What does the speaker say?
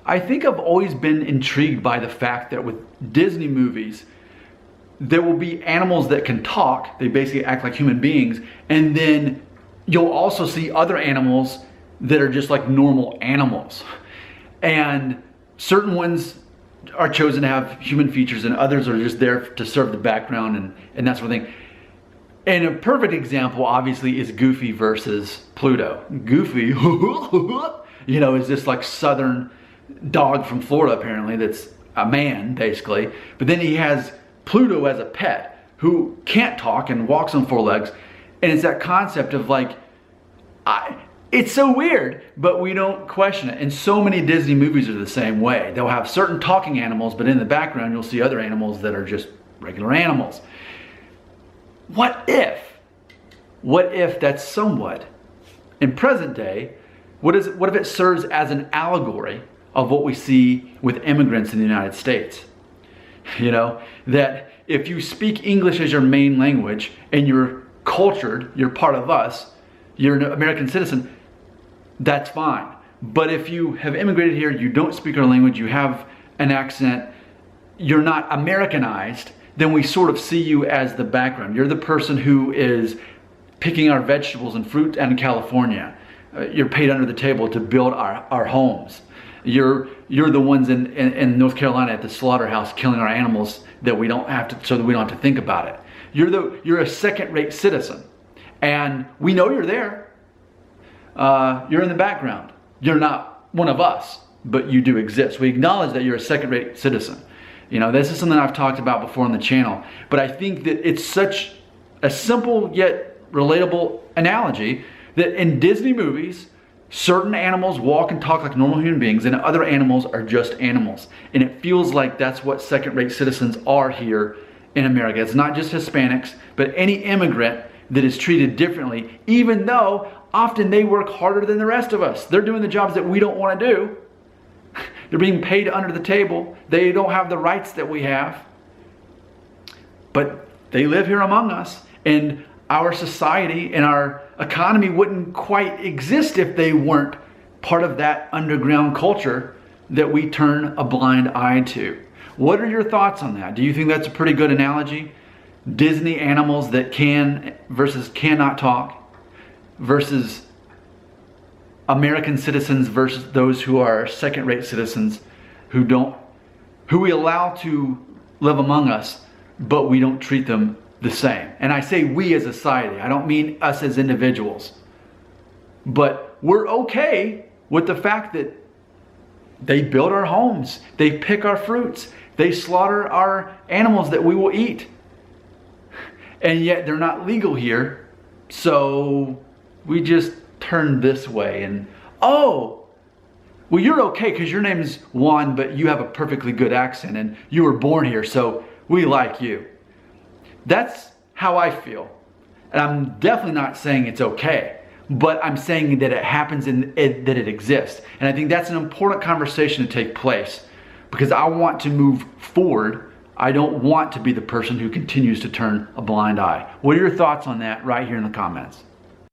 I think I've always been intrigued by the fact that with Disney movies, there will be animals that can talk. They basically act like human beings. And then you'll also see other animals that are just like normal animals. And certain ones are chosen to have human features and others are just there to serve the background and that sort of thing. And a perfect example, obviously, is Goofy versus Pluto. Goofy, you know, is this like southern dog from Florida, apparently, that's a man, basically. But then he has Pluto as a pet who can't talk and walks on four legs. And it's that concept of like, it's so weird, but we don't question it. And so many Disney movies are the same way. They'll have certain talking animals, but in the background, you'll see other animals that are just regular animals. What if that's somewhat, in present day, what if it serves as an allegory of what we see with immigrants in the United States? You know, that if you speak English as your main language and you're cultured, you're part of us, you're an American citizen, that's fine. But if you have immigrated here, you don't speak our language, you have an accent, you're not Americanized, then we sort of see you as the background. You're the person who is picking our vegetables and fruit out in California. You're paid under the table to build our homes. You're the ones in North Carolina at the slaughterhouse killing our animals that we don't have to, so that we don't have to think about it. You're a second-rate citizen, and we know you're there. You're in the background. You're not one of us, but you do exist. We acknowledge that you're a second-rate citizen. You know, this is something I've talked about before on the channel, but I think that it's such a simple yet relatable analogy that in Disney movies, certain animals walk and talk like normal human beings and other animals are just animals. And it feels like that's what second-rate citizens are here in America. It's not just Hispanics, but any immigrant that is treated differently, even though often they work harder than the rest of us. They're doing the jobs that we don't want to do. They're being paid under the table. They don't have the rights that we have. But they live here among us. And our society and our economy wouldn't quite exist if they weren't part of that underground culture that we turn a blind eye to. What are your thoughts on that? Do you think that's a pretty good analogy? Disney animals that can versus cannot talk versus American citizens versus those who are second-rate citizens who we allow to live among us, but we don't treat them the same. And I say we as a society, I don't mean us as individuals, but we're okay with the fact that they build our homes, they pick our fruits, they slaughter our animals that we will eat, and yet they're not legal here, so we just turn this way and, oh, well, you're okay because your name is Juan, but you have a perfectly good accent and you were born here, so we like you. That's how I feel. And I'm definitely not saying it's okay, but I'm saying that it happens and that it exists. And I think that's an important conversation to take place because I want to move forward. I don't want to be the person who continues to turn a blind eye. What are your thoughts on that right here in the comments?